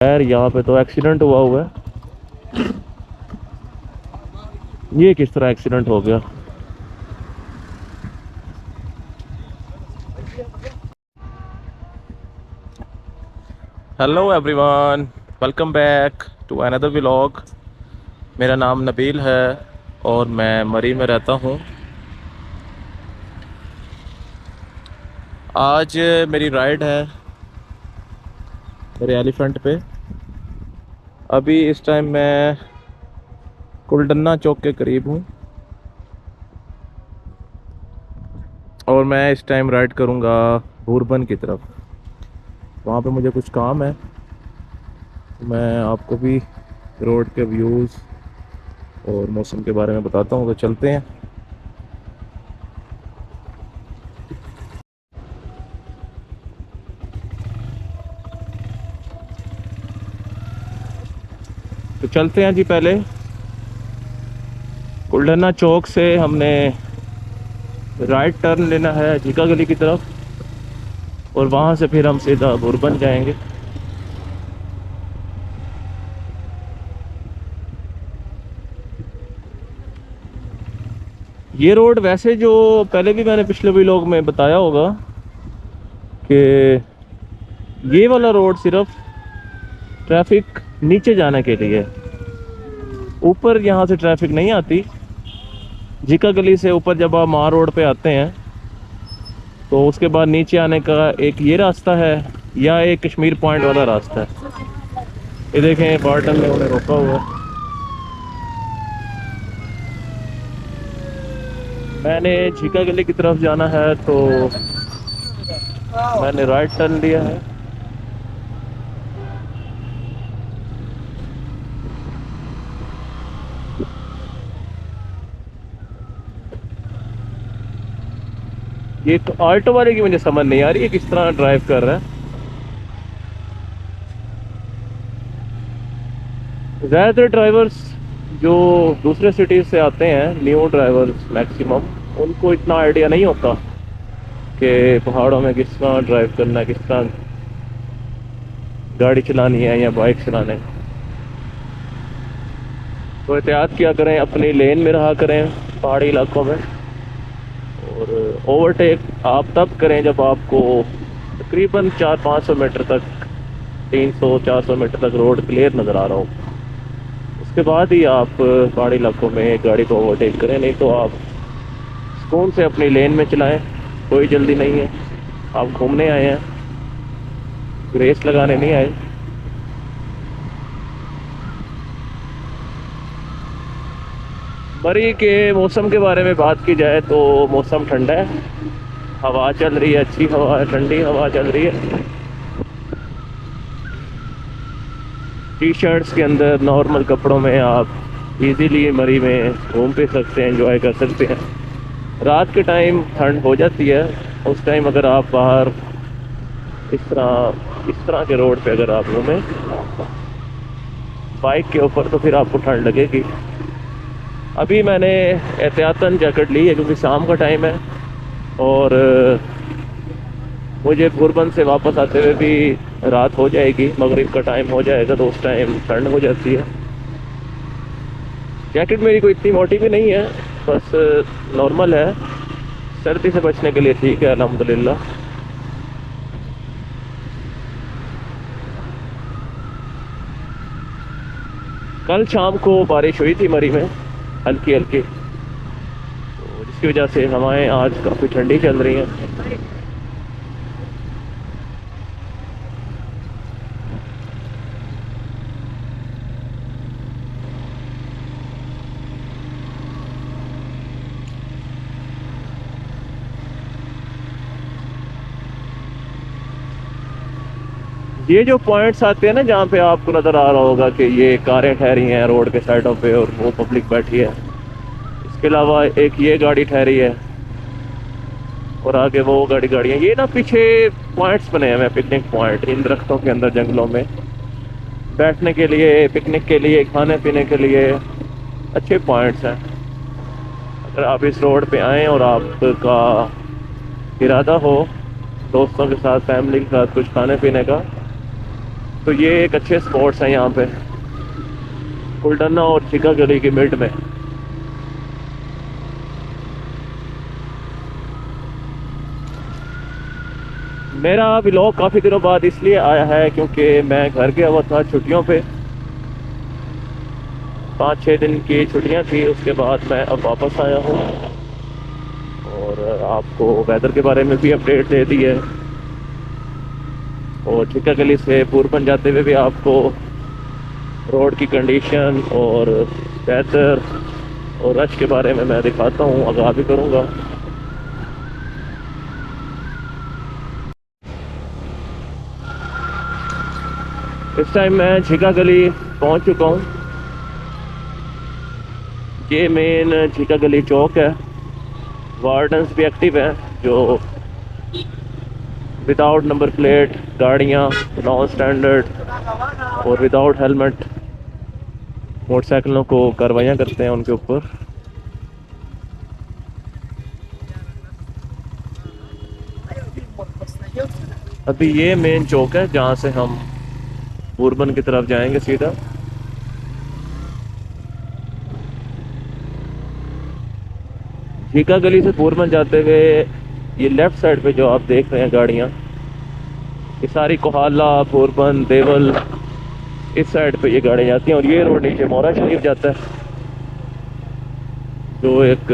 यार यहाँ पे तो एक्सीडेंट हुआ हुआ है। ये किस तरह एक्सीडेंट हो गया। Hello everyone, welcome back to another vlog. मेरा नाम नबील है और मैं मरी में रहता हूँ। आज मेरी राइड है मेरे एलिफेंट पे। अभी इस टाइम मैं कुलडन्ना चौक के करीब हूँ और मैं इस टाइम राइड करूँगा बुरबन की तरफ। वहाँ पे मुझे कुछ काम है। मैं आपको भी रोड के व्यूज़ और मौसम के बारे में बताता हूँ, तो चलते हैं। तो चलते हैं जी। पहले कुलडन्ना चौक से हमने राइट टर्न लेना है झीका गली की तरफ और वहाँ से फिर हम सीधा बुरबन जाएंगे। ये रोड वैसे जो पहले भी मैंने पिछले व्लॉग में बताया होगा कि ये वाला रोड सिर्फ ट्रैफिक नीचे जाने के लिए, ऊपर यहाँ से ट्रैफिक नहीं आती। झीका गली से ऊपर जब आप मार रोड पे आते हैं तो उसके बाद नीचे आने का एक ये रास्ता है या एक कश्मीर पॉइंट वाला रास्ता है। ये देखें बार्टन में उन्हें रोका हुआ है। मैंने झीका गली की तरफ जाना है तो मैंने राइट टर्न लिया है। ये तो ऑल्टो वाले की मुझे समझ नहीं आ रही है किस तरह ड्राइव कर रहा है। ज़्यादातर ड्राइवर्स जो दूसरे सिटीज़ से आते हैं, न्यू ड्राइवर्स मैक्सिमम, उनको इतना आइडिया नहीं होता कि पहाड़ों में किस तरह ड्राइव करना है, किस तरह गाड़ी चलानी है या बाइक चलाना है। तो एहतियात किया करें, अपनी लेन में रहा करें पहाड़ी इलाकों में। और ओवरटेक आप तब करें जब आपको तकरीबन 400-500 मीटर तक, 300-400 मीटर तक रोड क्लियर नज़र आ रहा हो। उसके बाद ही आप पहाड़ी इलाकों में गाड़ी को ओवरटेक करें, नहीं तो आप सुकून से अपनी लेन में चलाएं। कोई जल्दी नहीं है, आप घूमने आए हैं, रेस लगाने नहीं आए। मरी के मौसम के बारे में बात की जाए तो मौसम ठंडा है, हवा चल रही है, अच्छी हवा है, ठंडी हवा चल रही है। टी शर्ट्स के अंदर नॉर्मल कपड़ों में आप इजीली मरी में घूम फिर सकते हैं, एंजॉय कर सकते हैं। रात के टाइम ठंड हो जाती है, उस टाइम अगर आप बाहर इस तरह के रोड पे अगर आप घूमें बाइक के ऊपर तो फिर आपको ठंड लगेगी। अभी मैंने एहतियातन जैकेट ली है क्योंकि शाम का टाइम है और मुझे बुरबन से वापस आते हुए भी रात हो जाएगी, मगरिब का टाइम हो जाएगा तो उस टाइम ठंड हो जाती है। जैकेट मेरी कोई इतनी मोटी भी नहीं है, बस नॉर्मल है, सर्दी से बचने के लिए ठीक है अल्हम्दुलिल्लाह। कल शाम को बारिश हुई थी मरी में, हल्की हल्की, तो जिसकी वजह से हवाएं आज काफ़ी ठंडी चल रही हैं। ये जो पॉइंट्स आते हैं ना जहाँ पे आपको नज़र आ रहा होगा कि ये कारें ठहरी हैं रोड के साइडों पे और वो पब्लिक बैठी है, इसके अलावा एक ये गाड़ी ठहरी है और आगे वो गाड़ियाँ, ये ना पीछे पॉइंट्स बने हुए हैं, पिकनिक पॉइंट इन दरख्तों के अंदर जंगलों में बैठने के लिए, पिकनिक के लिए, खाने पीने के लिए अच्छे पॉइंट्स हैं। अगर आप इस रोड पे आएँ और आपका इरादा हो दोस्तों के साथ, फैमिली के साथ कुछ खाने पीने का, तो ये एक अच्छे स्पॉट्स हैं यहाँ पे कुलडन्ना और चिका गली के मिड में। मेरा व्लॉग काफ़ी दिनों बाद इसलिए आया है क्योंकि मैं घर गया हुआ था छुट्टियों पे। 5-6 दिन की छुट्टियां थी, उसके बाद मैं अब वापस आया हूँ और आपको वेदर के बारे में भी अपडेट दे दी है। और चिका गली से पूरबन जाते हुए भी आपको रोड की कंडीशन और वेदर और रश के बारे में मैं दिखाता हूँ, आगाह भी करूँगा। इस टाइम मैं झीका गली पहुँच चुका हूँ। ये मेन झीका गली चौक है। वार्डन्स भी एक्टिव हैं जो विदाउट नंबर प्लेट गाड़ियाँ नॉन स्टैंडर्ड और विदाउट हेलमेट मोटरसाइकिलों को कार्रवाइयाँ करते हैं उनके ऊपर। अभी ये मेन चौक है जहाँ से हम पूरबन की तरफ जाएंगे सीधा। झीका गली से पूरबन जाते हुए ये लेफ्ट साइड पे जो आप देख रहे हैं गाड़ियाँ, ये सारी कोहाला पूरबन देवल इस साइड पे ये गाड़ियाँ जाती हैं। और ये रोड नीचे मोरा शरीफ जाता है जो एक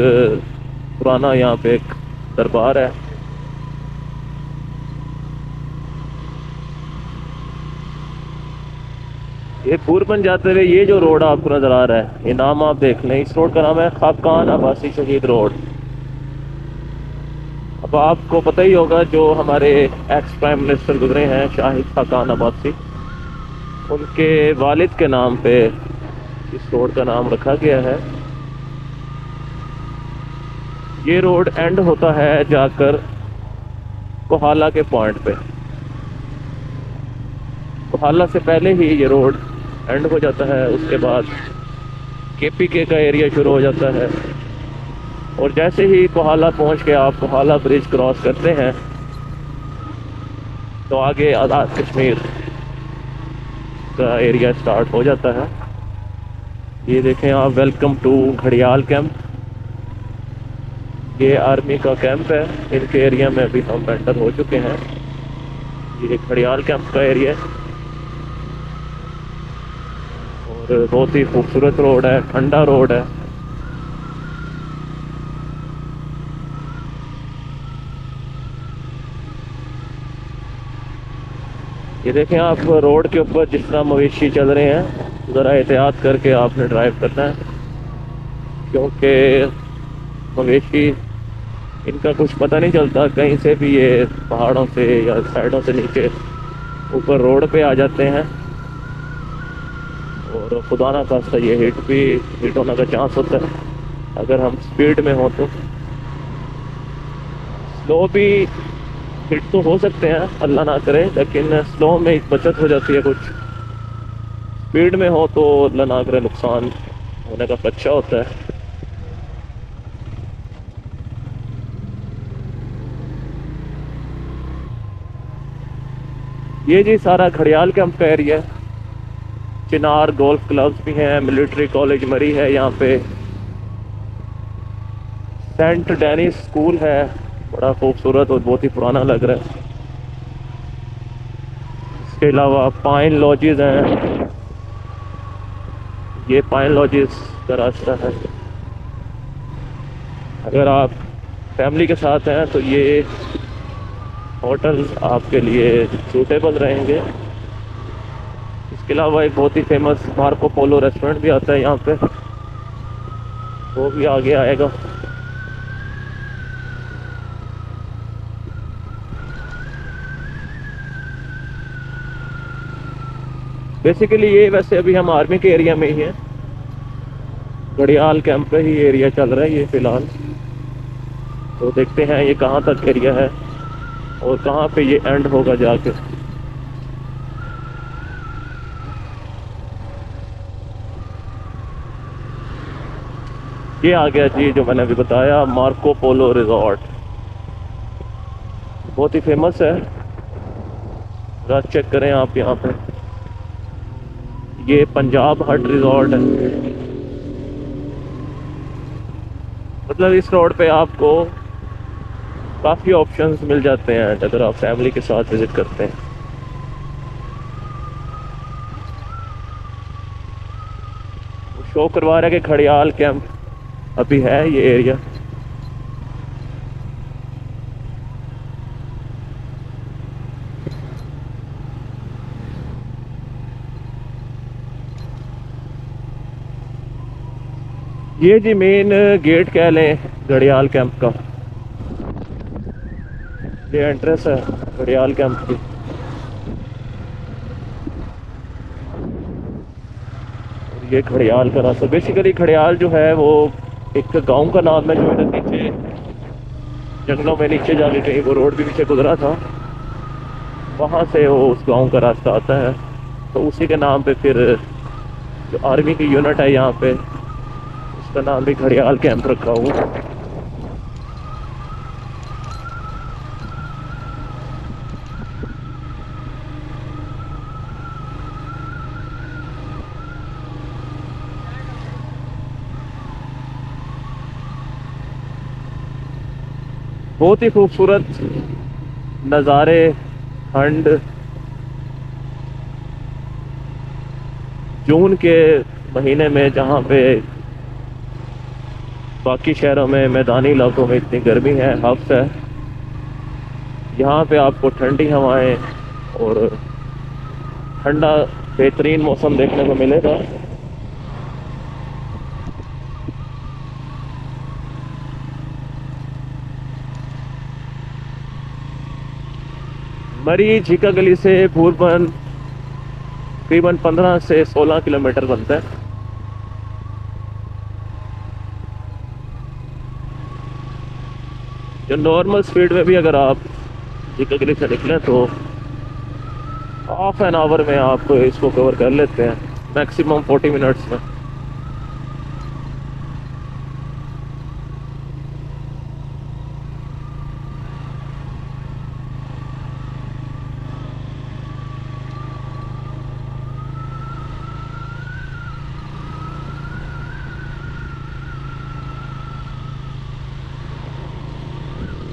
पुराना यहाँ पे एक दरबार है। ये पूरबन जाते हुए ये जो रोड आपको नज़र आ रहा है, ये नाम आप देख लें, इस रोड का नाम है खाकान अब्बासी शहीद रोड। अब आपको पता ही होगा जो हमारे एक्स प्राइम मिनिस्टर गुजरे हैं शाहिद खाकान अब्बासी, उनके वालिद के नाम पे इस रोड का नाम रखा गया है। ये रोड एंड होता है जाकर कोहाला के पॉइंट पे। कोहाला से पहले ही ये रोड एंड हो जाता है, उसके बाद केपीके का एरिया शुरू हो जाता है। और जैसे ही कोहाला पहुंच के आप कोहाला ब्रिज क्रॉस करते हैं तो आगे आज़ाद कश्मीर का एरिया स्टार्ट हो जाता है। ये देखें आप, वेलकम टू घड़ियाल कैंप। ये आर्मी का कैंप है, इनके एरिया में अभी हम एंटर हो चुके हैं। ये घड़ियाल कैंप का एरिया है और बहुत ही खूबसूरत रोड है, ठंडा रोड है। ये देखें आप, रोड के ऊपर जिस तरह मवेशी चल रहे हैं, ज़रा एहतियात करके आपने ड्राइव करना है क्योंकि मवेशी, इनका कुछ पता नहीं चलता, कहीं से भी ये पहाड़ों से या साइडों से नीचे ऊपर रोड पे आ जाते हैं और खुदा ना खास्ता ये हिट होने का चांस होता है अगर हम स्पीड में हो तो। स्लो भी हिट तो हो सकते हैं, अल्लाह ना करे, लेकिन स्लो में एक बचत हो जाती है कुछ। स्पीड में हो तो अल्लाह ना करे नुकसान होने का खदशा होता है। ये जी सारा घड़ियाल कैंप का एरिया है। चिनार गोल्फ क्लब्स भी हैं, मिलिट्री कॉलेज मरी है यहाँ पे, सेंट डेनिस स्कूल है, बड़ा खूबसूरत और बहुत ही पुराना लग रहा है। इसके अलावा पाइन लॉजेस हैं, ये पाइन लॉजेस का रास्ता है। अगर आप फैमिली के साथ हैं तो ये होटल आपके लिए सूटेबल रहेंगे। इसके अलावा एक बहुत ही फेमस मार्को पोलो रेस्टोरेंट भी आता है यहाँ पे, वो भी आगे आएगा। बेसिकली ये वैसे अभी हम आर्मी के एरिया में ही हैं, घड़ियाल कैंप पे ही एरिया चल रहा है ये फ़िलहाल। तो देखते हैं ये कहाँ तक एरिया है और कहाँ पे ये एंड होगा जाके। ये आ गया जी जो मैंने अभी बताया, मार्को पोलो रिजॉर्ट, बहुत ही फेमस है। जरा चेक करें आप यहाँ पे, ये पंजाब हट रिजॉर्ट है। मतलब इस रोड पे आपको काफ़ी ऑप्शंस मिल जाते हैं अगर आप फैमिली के साथ विज़िट करते हैं। वो शो करवा रहा है कि खड़ियाल कैंप अभी है ये एरिया। ये जी मेन गेट कह लें घड़ियाल कैंप का। ये एंट्रेंस है घड़ियाल कैंप की। ये घड़ियाल का रास्ता, बेसिकली घड़ियाल जो है वो एक गांव का नाम है जो इधर नीचे जंगलों में नीचे जाके कहीं वो रोड भी पीछे गुजरा था, वहाँ से वो उस गांव का रास्ता आता है। तो उसी के नाम पे फिर जो आर्मी की यूनिट है यहाँ पे, उसका नाम भी घड़ियाल कैंप रखा हुआ है। बहुत ही खूबसूरत नज़ारे, ठंड, जून के महीने में जहाँ पे बाकी शहरों में मैदानी इलाकों में इतनी गर्मी है, हफ्स है, यहाँ पे आपको ठंडी हवाएं और ठंडा बेहतरीन मौसम देखने को मिलेगा। मरी झीका गली से भूरबन तकरीबन 15 से 16 किलोमीटर बनता है। जो नॉर्मल स्पीड में भी अगर आप झीका गली से निकलें तो हाफ एन आवर में आप इसको कवर कर लेते हैं, मैक्सिमम 40 मिनट्स में।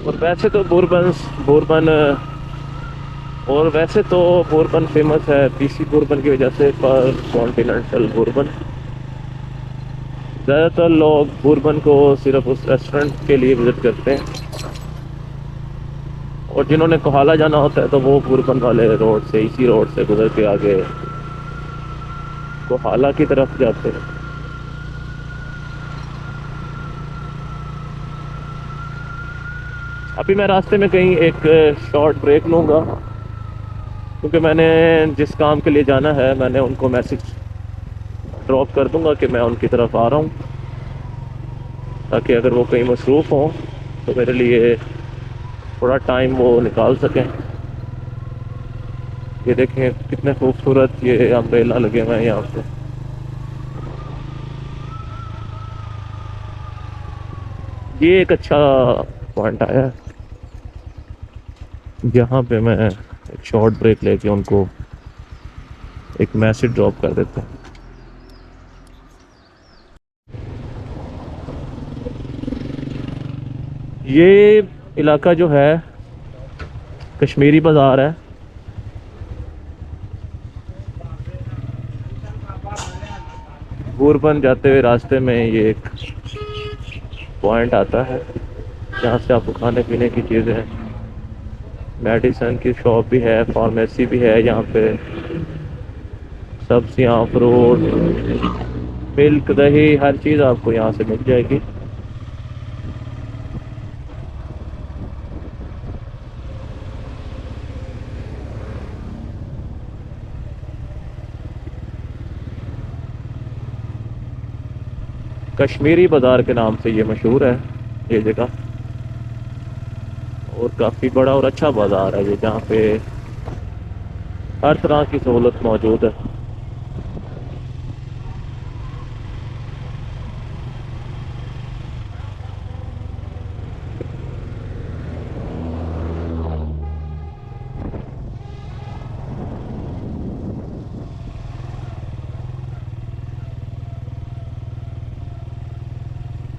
और वैसे तो बोरबन और वैसे तो बोरबन फेमस है पीसी बोरबन की वजह से, पर कॉन्टिनेंटल बोरबन। ज़्यादातर लोग बोरबन को सिर्फ उस रेस्टोरेंट के लिए विज़िट करते हैं, और जिन्होंने कोहाला जाना होता है तो वो बोरबन वाले रोड से, इसी रोड से गुजर के आगे कोहाला की तरफ जाते हैं। अभी मैं रास्ते में कहीं एक शॉर्ट ब्रेक लूँगा, क्योंकि मैंने जिस काम के लिए जाना है मैंने उनको मैसेज ड्रॉप कर दूंगा कि मैं उनकी तरफ आ रहा हूँ, ताकि अगर वो कहीं मसरूफ़ हों तो मेरे लिए थोड़ा टाइम वो निकाल सकें। ये देखें कितने खूबसूरत ये अम्ब्रेला लगे हुए हैं यहाँ पे। ये एक अच्छा पॉइंट आया है जहाँ पे मैं एक शॉर्ट ब्रेक लेके उनको एक मैसेज ड्रॉप कर देता हूँ। ये इलाका जो है कश्मीरी बाज़ार है। बोरबन जाते हुए रास्ते में ये एक पॉइंट आता है जहाँ से आपको खाने पीने की चीज़ें, मेडिसन की शॉप भी है, फार्मेसी भी है यहाँ पे, सब्जियाँ, फ्रूट, मिल्क, दही, हर चीज़ आपको यहाँ से मिल जाएगी। कश्मीरी बाज़ार के नाम से ये मशहूर है ये जगह, और काफ़ी बड़ा और अच्छा बाज़ार है ये, जहाँ पे हर तरह की सहूलत मौजूद है।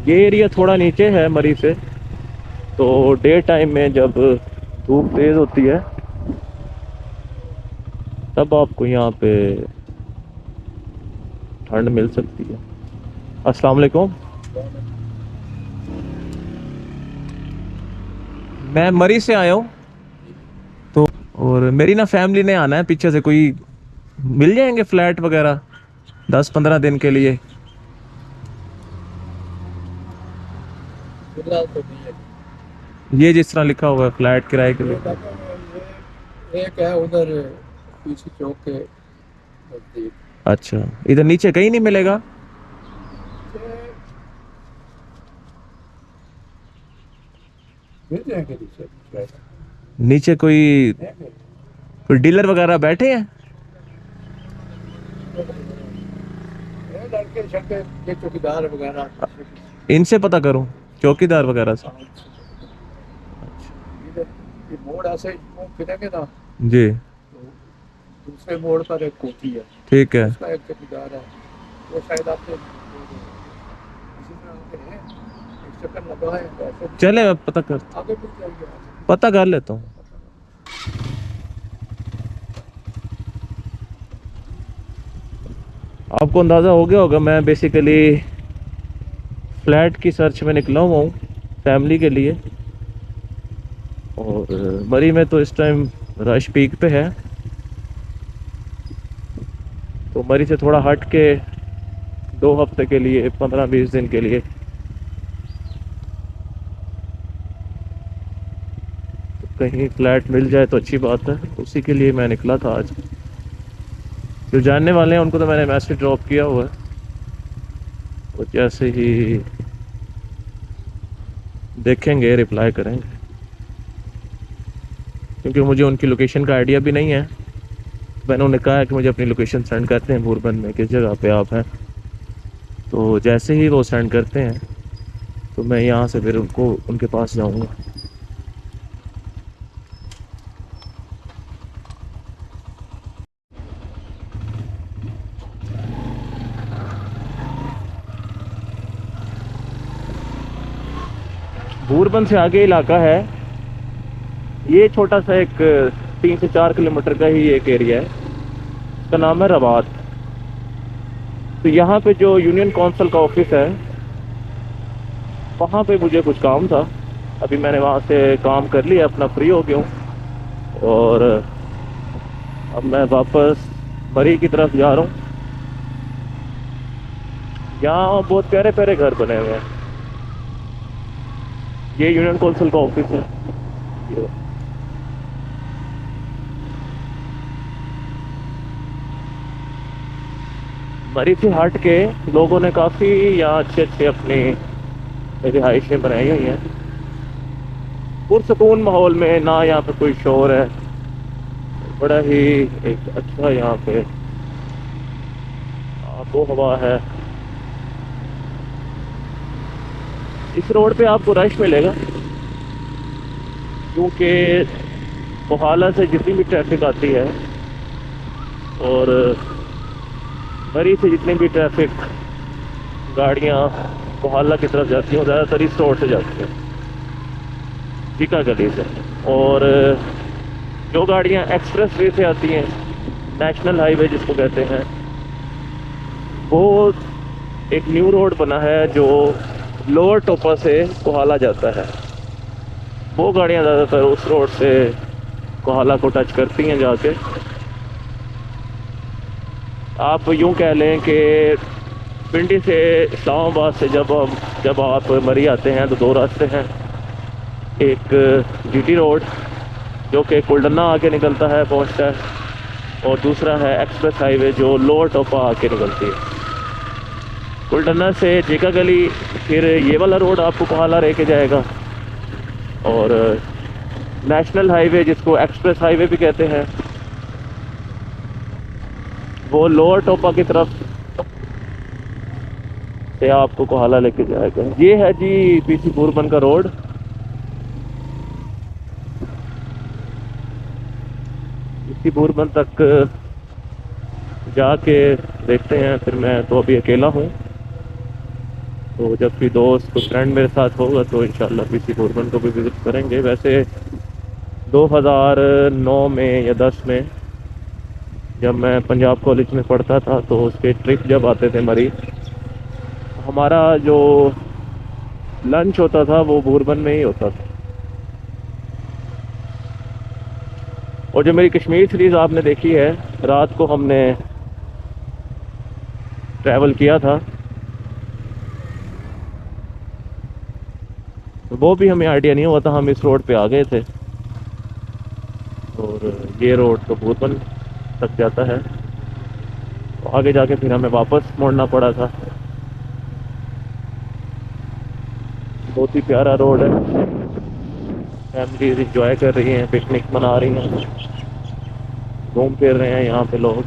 ये एरिया थोड़ा नीचे है मरी से, तो डे टाइम में जब धूप तेज़ होती है तब आपको यहाँ पे ठंड मिल सकती है। अस्सलाम वालेकुम। मैं मरी से आया हूँ, तो और मेरी ना फैमिली ने आना है पीछे से। कोई मिल जाएंगे फ्लैट वगैरह 10-15 दिन के लिए? फिलहाल तो नहीं है। ये जिस तरह लिखा हुआ है फ्लैट किराए के लिए। एक है उधर पीछे चौक के नजदीक। अच्छा, इधर नीचे कहीं नहीं मिलेगा? मिल जाएंगे नीचे फ्लैट। नीचे कोई कोई डीलर वगैरह बैठे हैं? ये लड़के शड़के ये चौकीदार वगैरह। इनसे पता करूं, चौकीदार वगैरह से? इधर ये मोड़ ऐसे वो फिरेंगे ना, जी, तो दूसरे मोड़ पर एक कोठी है, ठीक है। उसका एक चौकीदार है। वो शायद आपसे इसी तरह आते हैं, एक चक्कर लगाए ऐसे चले, मैं पता कर आगे मिल जाएंगे वहाँ से। पता कर लेता हूँ। आपको अंदाज़ा हो गया होगा, मैं बेसिकली फ्लैट की सर्च में निकला हुआ हूँ फैमिली के लिए। और मरी में तो इस टाइम रश पीक पे है, तो मरी से थोड़ा हट के 2 हफ्ते के लिए, 15-20 दिन के लिए कहीं फ्लैट मिल जाए तो अच्छी बात है। उसी के लिए मैं निकला था आज। जो जानने वाले हैं उनको तो मैंने मैसेज ड्रॉप किया हुआ है, वो जैसे ही देखेंगे रिप्लाई करेंगे, क्योंकि मुझे उनकी लोकेशन का आइडिया भी नहीं है। तो मैंने उन्हें कहा है कि मुझे अपनी लोकेशन सेंड करते हैं, बुरबन में किस जगह पे आप हैं। तो जैसे ही वो सेंड करते हैं तो मैं यहाँ से फिर उनको उनके पास जाऊँगा। बुरबन से आगे इलाका है, ये छोटा सा एक 3 से 4 किलोमीटर का ही एक एरिया है, इसका नाम है रवात। तो यहाँ पे जो यूनियन काउंसिल का ऑफिस है, वहाँ पे मुझे कुछ काम था। अभी मैंने वहाँ से काम कर लिया, अपना फ्री हो गया हूँ। और अब मैं वापस मरी की तरफ जा रहा हूँ। यहाँ बहुत प्यारे प्यारे घर बने हुए हैं। ये यूनियन काउंसिल का ऑफिस है। ये मरी से हट के लोगों ने काफ़ी यहाँ अच्छे अच्छे अपनी रिहाइशें बनाई हुई हैं, पुरसकून माहौल में। ना यहाँ पे कोई शोर है, बड़ा ही एक अच्छा यहाँ पे आबो हवा है। इस रोड पे आपको रश मिलेगा, क्योंकि कोहाला से जितनी भी ट्रैफिक आती है और मरी से जितनी भी ट्रैफिक गाड़ियाँ कोहाला की तरफ जाती हैं, वो ज़्यादातर इस रोड से जाती हैं, टीका गली से। और जो गाड़ियाँ एक्सप्रेस वे से आती हैं, नेशनल हाईवे जिसको कहते हैं, वो एक न्यू रोड बना है जो लोअर टोपा से कोहाला जाता है। वो गाड़ियाँ ज़्यादातर उस रोड से कोहाला को टच करती हैं जाके। आप यूँ कह लें कि पिंडी से इस्लामाबाद से जब आप मरी आते हैं तो 2 रास्ते हैं। एक जीटी रोड जो कि कुल्डना आके निकलता है, पहुंचता है, और दूसरा है एक्सप्रेस हाईवे जो लोअर टोपा आके निकलती है। कुल्डना से जेका गली, फिर ये वाला रोड आपको कोहाला लेके जाएगा। और नेशनल हाईवे जिसको एक्सप्रेस हाईवे भी कहते हैं, वो लोअर टोपा की तरफ से आपको कोहाला लेके जाएगा। ये है जी पीसी बुरबन का रोड। इसी बुरबन तक जाके देखते हैं। फिर मैं तो अभी अकेला हूँ, तो जब भी दोस्त कोई फ्रेंड मेरे साथ होगा तो इंशाल्लाह पीसी बोरबन को भी विज़िट करेंगे। वैसे 2009 में या 10 में जब मैं पंजाब कॉलेज में पढ़ता था तो उसके ट्रिप जब आते थे मरी, हमारा जो लंच होता था वो बोरबन में ही होता था। और जो मेरी कश्मीर सीरीज़ आपने देखी है, रात को हमने ट्रैवल किया था, तो वो भी हमें आइडिया नहीं हुआ था, हम इस रोड पे आ गए थे। और ये रोड तो बोरबन तक जाता है, तो आगे जाके फिर हमें वापस मुड़ना पड़ा था। बहुत ही प्यारा रोड है, फैमिलीज इंजॉय कर रही हैं, पिकनिक मना रही हैं, घूम फिर रहे हैं यहाँ पे लोग।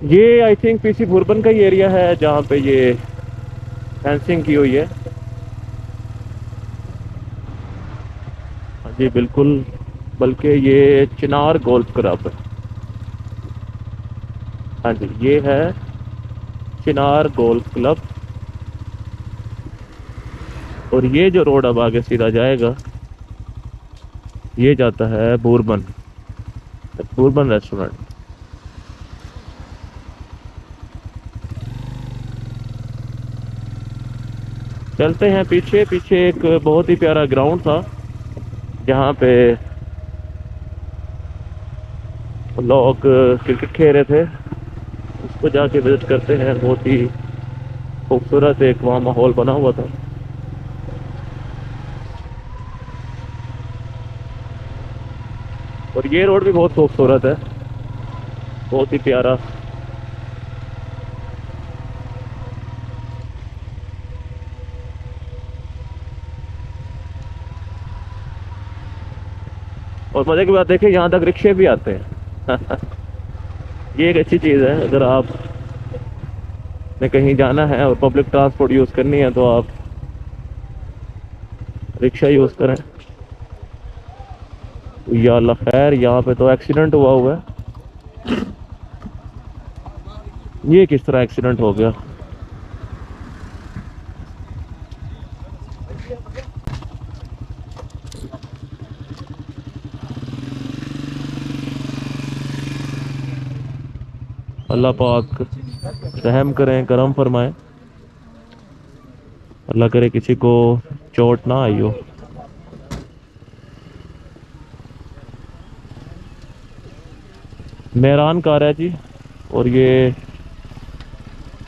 ये आई थिंक पीसी बोरबन का ही एरिया है जहाँ पे ये फेंसिंग की हुई है। हाँ जी बिल्कुल, बल्कि ये चिनार गोल्फ क्लब है। हाँ जी, ये है चिनार गोल्फ क्लब। और ये जो रोड अब आगे सीधा जाएगा, ये जाता है बोरबन, बोरबन रेस्टोरेंट। चलते हैं पीछे। पीछे एक बहुत ही प्यारा ग्राउंड था जहाँ पे लोग क्रिकेट खेल रहे थे, उसको जाके विजिट करते हैं। बहुत ही खूबसूरत एक वहाँ माहौल बना हुआ था। और ये रोड भी बहुत खूबसूरत है, बहुत ही प्यारा। और मज़े की बात देखिए, यहाँ तक रिक्शे भी आते हैं। ये एक अच्छी चीज़ है, अगर आप ने कहीं जाना है और पब्लिक ट्रांसपोर्ट यूज़ करनी है तो आप रिक्शा यूज़ करें। या अल्लाह खैर, यहाँ पे तो एक्सीडेंट हुआ है। ये किस तरह एक्सीडेंट हो गया? अल्लाह पाक रहम करें, करम फरमाए, अल्लाह करे किसी को चोट ना आई हो। मेहरान कार है जी, और ये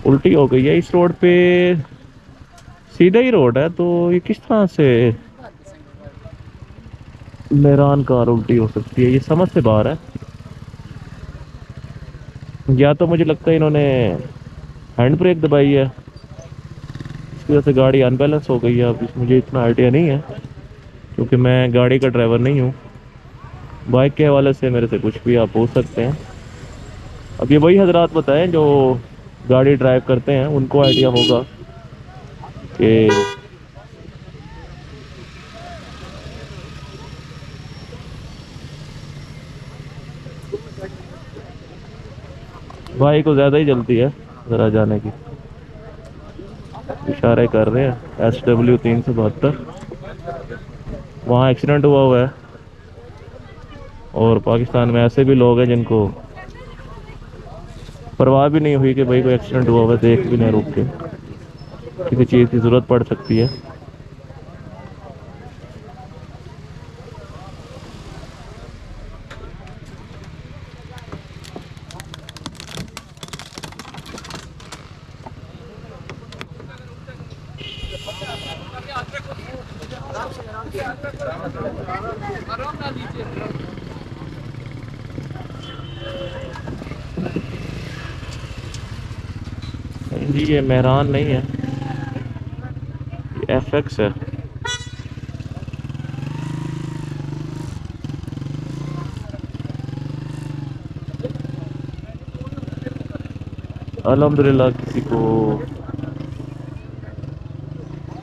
उल्टी हो गई है। इस रोड पे सीधा ही रोड है, तो ये किस तरह से मेहरान कार उल्टी हो सकती है? ये समझ से बाहर है। या तो मुझे लगता है इन्होंने हैंड ब्रेक दबाई है, इसकी वजह से गाड़ी अनबैलेंस हो गई है। अब मुझे इतना आइडिया नहीं है क्योंकि मैं गाड़ी का ड्राइवर नहीं हूँ। बाइक के हवाले से मेरे से कुछ भी आप पूछ सकते हैं। अब ये वही हजरात बताएं जो गाड़ी ड्राइव करते हैं, उनको आइडिया होगा कि भाई को ज़्यादा ही जल्दी है ज़रा जाने की। इशारे कर रहे हैं SW 372, वहाँ एक्सीडेंट हुआ है। और पाकिस्तान में ऐसे भी लोग हैं जिनको परवाह भी नहीं हुई कि भाई कोई एक्सीडेंट हुआ है, देख भी नहीं रुक के, किसी चीज़ की ज़रूरत पड़ सकती है। जी ये मेहरान नहीं है, ये FX है। अल्हम्दुलिल्लाह किसी को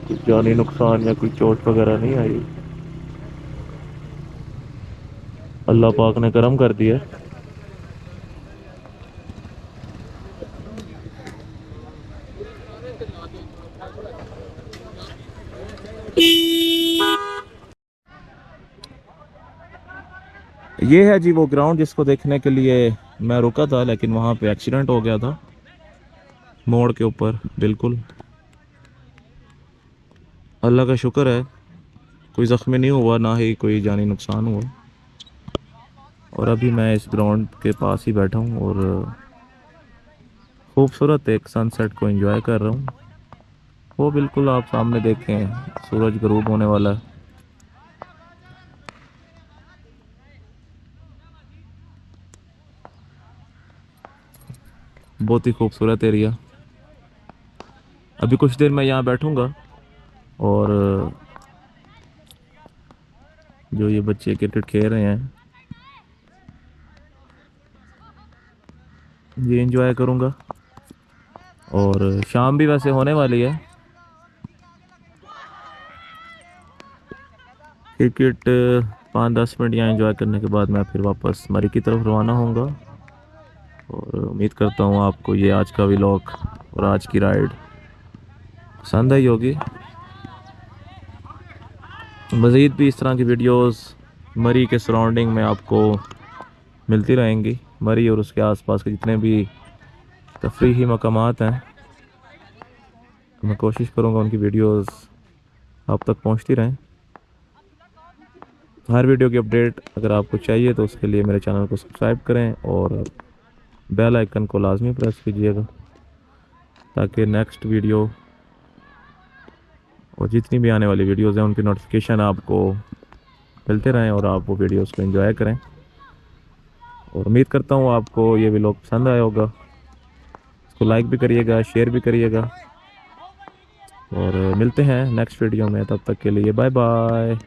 कोई जानी नुकसान या कोई चोट वगैरह नहीं आई। अल्लाह पाक ने करम कर दिया। ये है जी वो ग्राउंड जिसको देखने के लिए मैं रुका था, लेकिन वहाँ पे एक्सीडेंट हो गया था मोड़ के ऊपर बिल्कुल। अल्लाह का शुक्र है कोई ज़ख्मी नहीं हुआ, ना ही कोई जानी नुकसान हुआ। और अभी मैं इस ग्राउंड के पास ही बैठा हूँ और खूबसूरत एक सनसेट को एंजॉय कर रहा हूँ। वो बिल्कुल आप सामने देखें, सूरज गरूब होने वाला है। बहुत ही खूबसूरत एरिया। अभी कुछ देर मैं यहाँ बैठूँगा और जो ये बच्चे क्रिकेट खेल रहे हैं ये एंजॉय करूँगा। और शाम भी वैसे होने वाली है। क्रिकेट 5-10 मिनट यहाँ एंजॉय करने के बाद मैं फिर वापस मरी की तरफ रवाना होऊंगा। और उम्मीद करता हूँ आपको ये आज का व्लॉग और आज की राइड पसंद आई होगी। मज़ीद भी इस तरह की वीडियोस मरी के सराउंडिंग में आपको मिलती रहेंगी। मरी और उसके आसपास के जितने भी तफरीही मकामात हैं, मैं कोशिश करूँगा उनकी वीडियोस आप तक पहुँचती रहें। हर वीडियो की अपडेट अगर आपको चाहिए तो उसके लिए मेरे चैनल को सब्सक्राइब करें और बेल आइकन को लाजमी प्रेस कीजिएगा, ताकि नेक्स्ट वीडियो और जितनी भी आने वाली वीडियोस हैं उनकी नोटिफिकेशन आपको मिलते रहें और आप वो वीडियोस को एंजॉय करें। और उम्मीद करता हूँ आपको ये व्लॉग पसंद आया होगा। इसको लाइक भी करिएगा, शेयर भी करिएगा और मिलते हैं नेक्स्ट वीडियो में। तब तक के लिए बाय बाय।